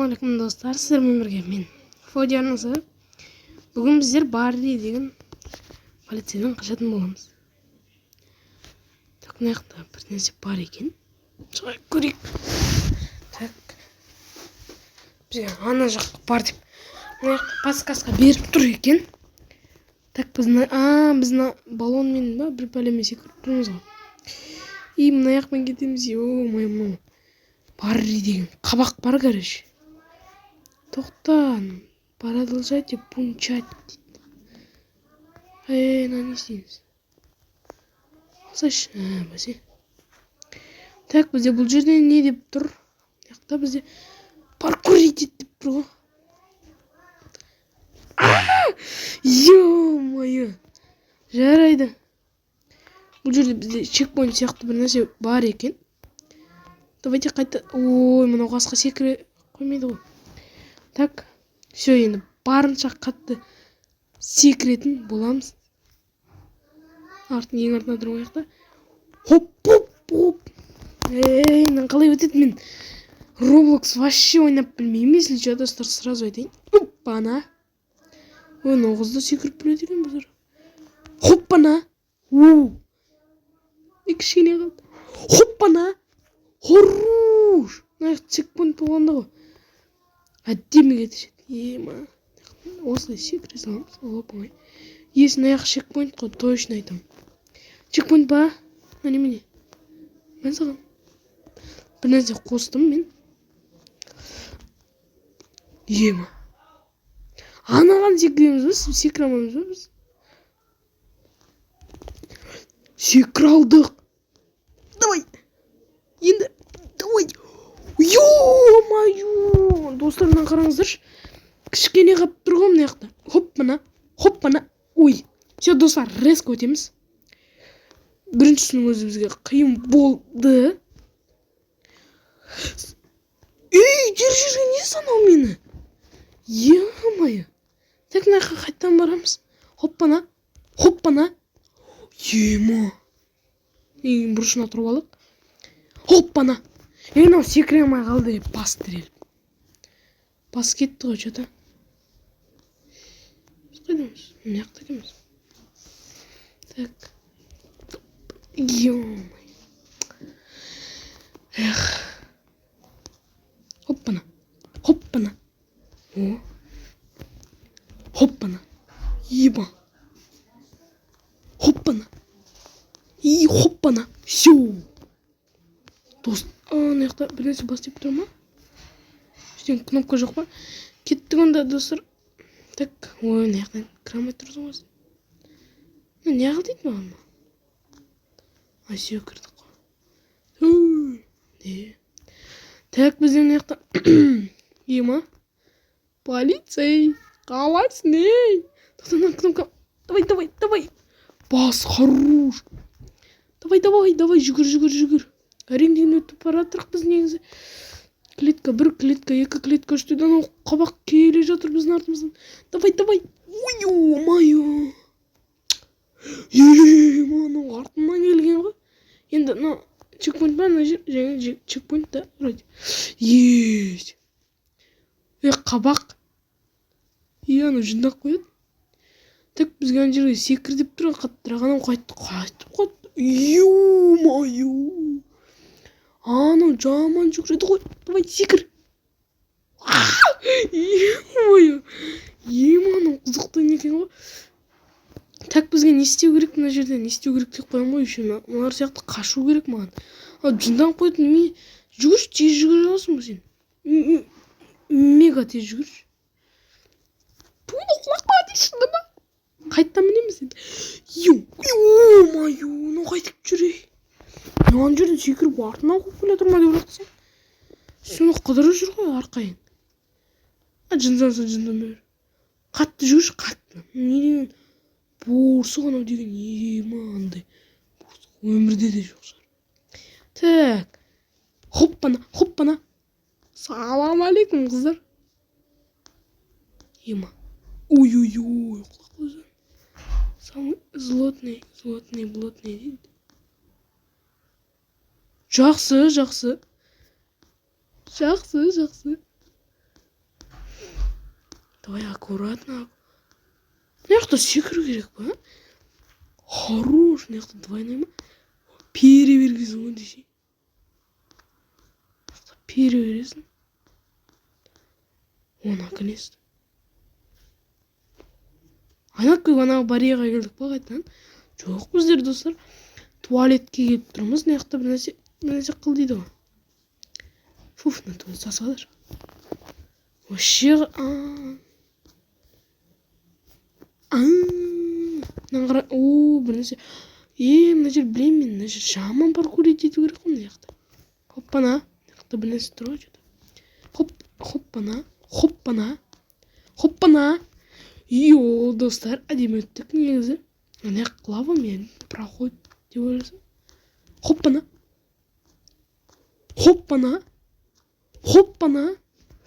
Ассалаумағалейкум достар, сіздермен бірге мен Фодианызы. Бүгін біздер Барри деген полицейден қашатын боламыз. Так, мына жақта бір нәрсе бар екен. Шығайық көрейік. Так, бізге ана жаққа бар деп мына жақта подсказка беріп тұр екен. Так, біздің баллонмен ба бір бәлемен секіріп тұрмыз ғой. И мына жақпен кетеміз. О-май-май. Барри деген қабақ бар, короче. Тоқта, продолжайте пунчать дейді. Не істейміз? Алсайшы, бәсе. Так, бізде бұл жерде не деп тұр? Яқта бізде паркур етеді деп тұр ғой. Ё-моё. Жарайды. Бұл жерде бізде чекпоинт сияқты бір нәрсе бар екен. Давайте қайта... Ой, мынау қасқа секіре қоймайды ғой. Так, все, енді барынша қатты секіретін боламыз. Ең артына тұру аяқта. Хоп-хоп-хоп. Мынан қалай өтеді, мен Roblox вообще ойнап білмеймін, если что, достар, сразу айтайын. Хоппана. Ой, мынау қызды секіріп біледі екен бұзыр. Хоппана. Кішкене қалды. Хоппана. Хоруш. Мына чекпоинт болғанда ғой. Әдемі кетешеді. Ема. Осылай секіре саламыз. Оп-оңай. Есін аяқ чекпоинт қой, точно айтам. Чекпоинт ба? Міне. Мен саған бір нәрсе қостым мен. Ема. Анаған секіреміз біз? Секіре алмаймыз ба біз? Секіре алдық. Давай. Енді. Давай. Ё-моё. Достарымнан қараңыздаршы. Кішкене қап тұр ғой мына жақта. Хоппана. Хоппана. Ой. Все, достар, резко өтеміз. Біріншісінің өзі бізге қиын болды. Держи, не санау мені? Ё-моё. Так, мына жаққа қайттан барамыз. Хоппана. Хоппана. Ема. Бұрышына тұрып алып. Хоппана. Мынау секіре алмай қалды деп бас тіреліп. Бас кетті ғой, что-то. Біз қайдамыз? Мына жақта екенбіз. Так. Ё-моё. Хоппана. Хоппана. О. Хоппана. Еба. Хоппана. И хоппана. Всё. Дост. Мына жақта бір нәрсе бас деп тұр ма? Үстен кнопка жоқ па? Кеттік онда, достар. Так, ой, мына жақтан кірамай тұрсың ғой. Не қылдайды маған? Все, кірдік қой. Так, бізден мына жақта. Ема. Полицей. Қалайсың, ей? Тоқтан кнопка. Давай. Бас, хорош. Давай, жүгір. Әрең өтіп баратырық біз негізі. Клетка, бір клетка, екі клетка үштеді. Анау қабақ келе жатыр біздің артымыздан. Давай. Ой-ой-ой. Анау артымнан келген ғой. Енді мына чекпоинт ба, мына жер жаңа чекпоинт та вроде. Есть. Қабақ. Анау жындақ қояды. Так, бізге ана жерге секір деп тұр, қаттырақ анау қайтып. Ё-моё. Анау жаман жүгіреді ғой. Давай, секір. Ё-моё. Анау қызықты некен ғой. Так, бізге не істеу керек мына жерде? Не істеу керек деп қоям ғой еще. Олар сияқты қашу керек маған. Жындан қойды неме? Жүгірші, тез жүгіре аласың ба сен? Мега тез жүгірші. Туйды құлаққа дейшінді ба? Қайттан мінеміз енді. Ё-моё, мынау қайтып жүре. Ана жерден секіріп артынан қуып келе тұрма деп ойлақтысың. Соны қыдырып жүр ғой арқайын. Жындан бер. Қатты жүгірші, қатты. Не деген борсық анау деген ема андай. Өмірде де жоқ шығар. Так. Хоппана. Салам алейкум, қыздар. Ема. Ой-ой-ой. Самый злотный дейді. Жақсы. Давай аккуратно. Мына жакта секирүү керек па? Хорош, мына жакта двойной ма? Перебергизиң го дешей. Перебересиң. Наконец-то. Ана барьерга келдик па кайтадан? Жок, биздер достор туалетке келип турмуз. Мына жакта бир нерсе кыл дейт го. Фуф, натур сасадыр. Вообще наңгара бир нерсе. Мына жер билем мен, мына жер жаман паркур этүү керек мына жакта. Хоппана. Мына жакта бир нерсе турат жатат. Хоппана. Хоппана. Йо, достар, адем өттүк негизи. Мына кылабы мен проход деп ойлосом. Хоппана.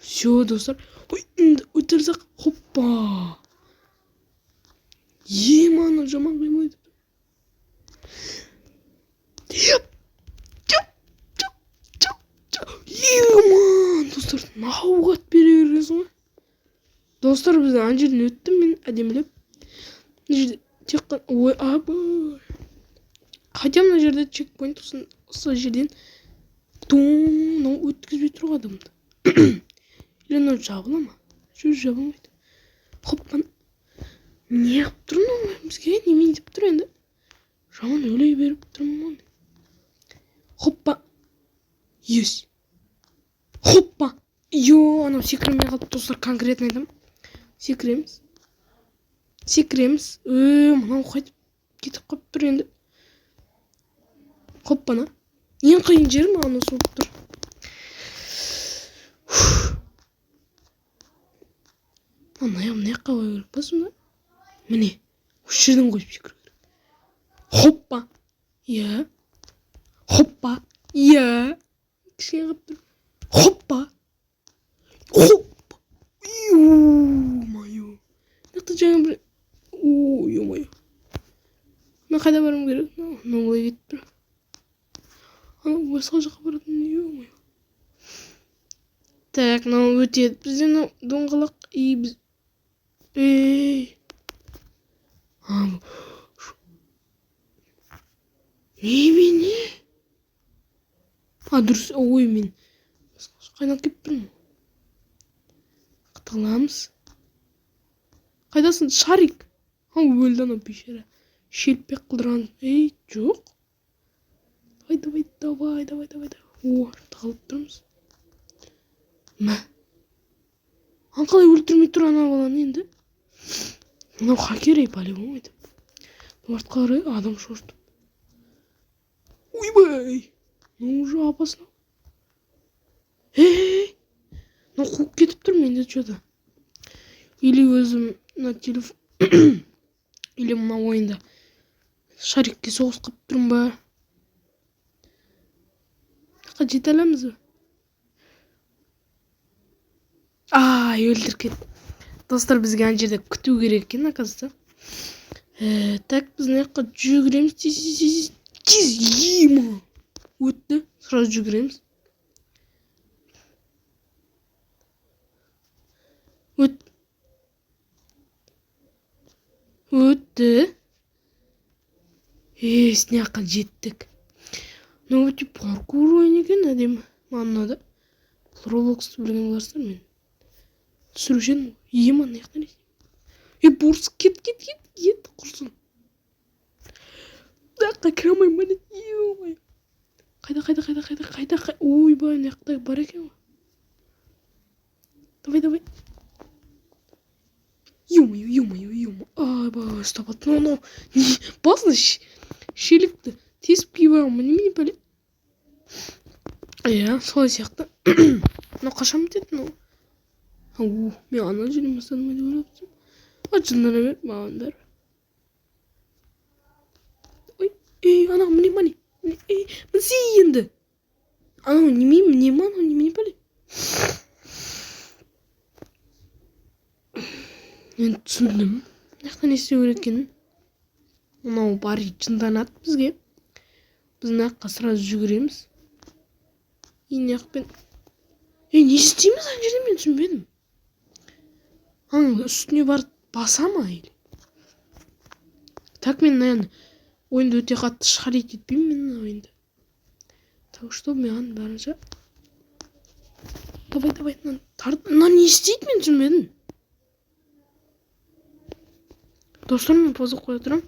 Всё, достар. Ой, өтөрсөк. Хоппа. Аны жаман кыймайт. Достар, наугат бере бересиң го. Достар, биз ана жерден өттүм мен адемилеп. Мына жерде тек хотя мына жерде чекпоинт болсун, ошол жерден өткүзбөй турган адамды. Или мына жабыла ма? Жабылбайт. Хоппан. Не кылып турмун бизге? Неме деп тур энди? Жаман өлөй берип турмун. Хоппа. Yes. Хоппа. Йо, анау секірмей қалып достар, конкретно айтам. Секіреміз. Мынау қайтып кетіп қалып тұр енді. Хоппана. Ең қиын жері маған осы болып тұр. Аяғым не жаққа қою керек па сонда? Міне, осы жерден қойып секіру керек. Хоппа. Иә. Хоппа. Иә. Кішкене қалып тұр. Хоппа. Ё-моё. Нақты жаңа бір... Ё-моё. Мына қайда барым керек? Мына олай кетіп тұр. Басқа жаққа баратын. Ё-моё. Так, мынау өтеді. Бізден мынау доңғалақ біз... Немене? Дұрыс, ой мен. Қайнап кеп тұрмын. Қытыламыз. Қайдасың? Шарик. Өлді ана бейшара. Шелпек қылдырған. Жоқ. Давай. Тағылып тұрмыз. Мә. Қалай өлтірмей тұр ана баланы енді? Мынау хакер по-любому айтып. Артқа қарай адам шошты. Ойбай. Ну уже опасно. Ну қуып кетіп тұр менде что-то. Или өзім на телефон. Или мына ойында шарикке соғыс қылып тұрмын ба? Жете аламыз ба? Өлтіріп кетті. Достар, бізге ана жерде күту керек екен, оказывается. Так, біз мына жаққа жүгіреміз. Тез ема. Өтті. Сразу жүгіреміз. Өтті. Мына жаққа жеттік. Ну, өте паркур ойын екен, әдемі. Маған ұнады. Роблоксты білген боларсыздар мен. Түсірушен ема мына жақтан не? Борс, кет, құрсын. Мына жаққа кіре алмаймын, ема. Қайда. Ойбай, мына жақта бар екен ғой. Давай. Ё-моё. Айбай, стопат. Ну. Басына шелікті. Тесіп кейбағым, немене бәле? Солай сияқты. Мынау қашан бітеді, мынау? Мен ана жерден бастадым деп ойлап тұрмын. Жындана бер, маған бәрі. Анау міне. Міне енді. Анау немене бәле? Мен түсіндім. Мына не істеу керек екенін. Мынау бар жынданады бізге. Біз мына жаққа сразу жүгіреміз. Мына жақпен... Не істейміз ана жерде, мен түсінбедім. Аның үстіне барып баса ма или? Так мен наверное ойынды өте қатты шарит етпеймін мен мына ойынды. Так что маған барынша. Давай, мына не істейді мен түсінбедім. Достар, мен поза қоя тұрам.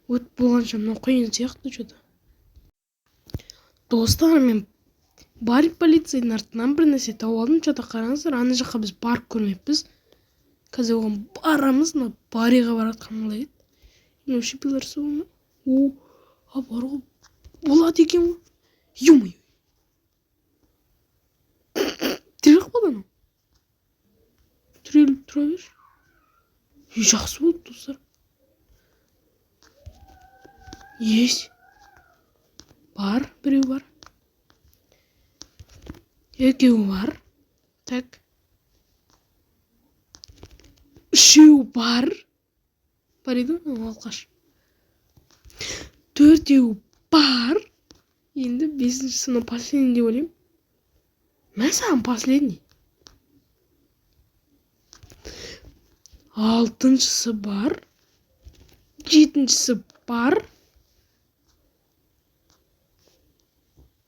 Өт болғанша мына қиын сияқты что-то. Достар, мен бар полицейдің артынан бір нәрсе тауып алдым. Что-то қараңыздар, ана жаққа біз барып көрмеппіз. Қазір оған барамыз, мына бариға баратқан болады. Мен вообще білерсі болма. Баруға болады екен ғой. Ё-моё. Тірек болды анау. Түреліп тұра бер. Жақсы болды, достар. Есть. Бар, біреу бар. Екеу бар. Так. Үшеу бар. Бар еді, алқаш. Төртеу бар. Енді бесіншісі мына последний деп ойлаймын. Мен саған последний. Алтыншысы бар. Жетіншісі бар.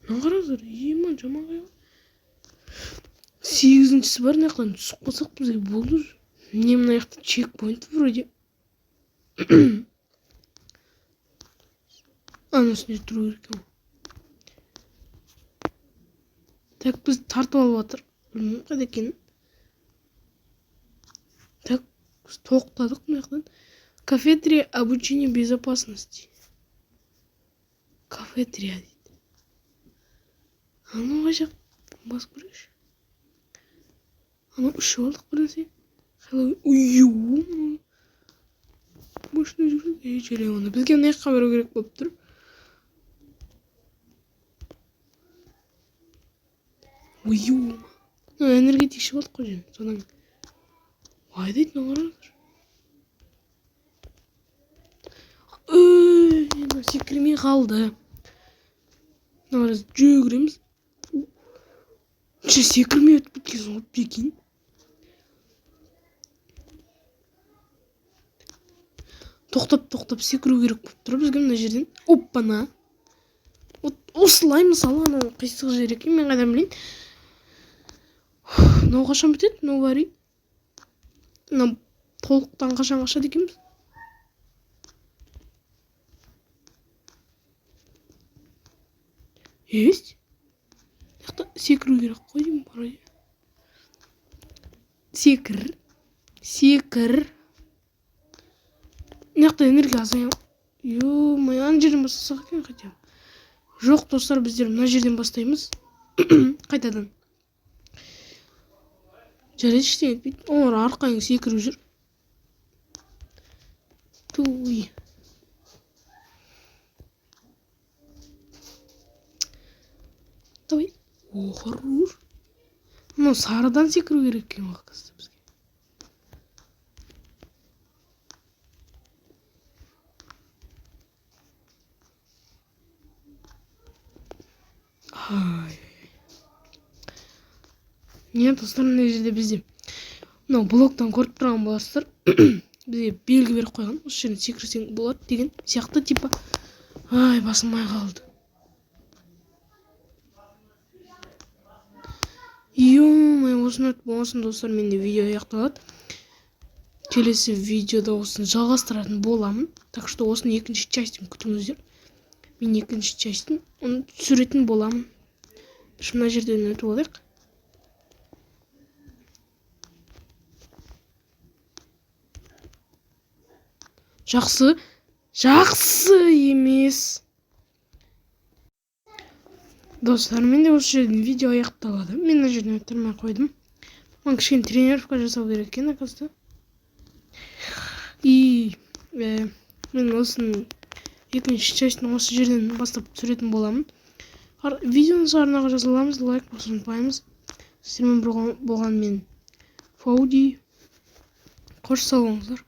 Мына қараңыздар, еман жаман қайға. Сегізіншісі бар, мынаяқтан түсіп қалсақ бізге болды. Не мына жақта чекпоинт вроде. Ана үстіне тұру керек екен. Так, біз тартып алып жатыр. Білмеймін қайда екенін. Так, біз тоқтадық мына жақтан. Кафетерия обучения безопасности. Кафетерия дейді. Ана қай жақ басып көрейікші. Ана үші алдық бір нәрсе. Ұйыу. Машина жүрген. Жерем оны. Бізге мына жаққа бару керек болып тұр. Ұйыу. Энергетикші болдық қой жен. Содан ай дейді, мына қараңыздар. Секірмей қалды. Мына жүгіреміз. Секірмей өтіп кеткен соң бекин. Тоқтап секіру керек болып тұр бізге мына жерден. Оппана. Осылай мысалы ана қисық жер екен, мен қайдан білейін. Мынау қашан бітеді? Мынау бари. Мына толықтан қашан қашады екенбіз? Есть? Секіру керек қой деймін барай. Секір. Мынаяқта энергия азайған. Ё-моё, ана жерден бастасақ екен хотя. Жоқ, достар, біздер мына жерден бастаймыз. Қайтадан. Жарайды, ештеңе етпейді. Олар арқайың секіріп жүр. Туй. Давай. Хорош. Мынау сарыдан секіру керек екен уақытысы бізге. Не, достар, мына жерде бізде мынау блоктан көріп тұрған боласыздар. Бізге белгі беріп қойған. Осы жерден секірсең болады деген сияқты типа. Ай, басылмай қалды. Ё-моё, осыны өтіп болмасын, достар, менде видео аяқталады. Келесі видеода осыны жалғастыратын боламын. Так что осыны екінші частин күтіңіздер. Мен екінші частин оны түсіретін боламын. Біз мына жерден өтіп алайық. Жақсы емес. Достар, мен де осы жерден видео аяқталады. Мен мына жерден өттірмей қойдым. Мен кішкене тренировка жасау керек екен, оказывается. И мен осыны екінші частин осы жерден бастап түсіретін боламын. Видеоны арнаға жазыламыз, лайк басуын ұмытпаймыз. Сіздермен болған мен Фауди. Қош сау болыңыздар.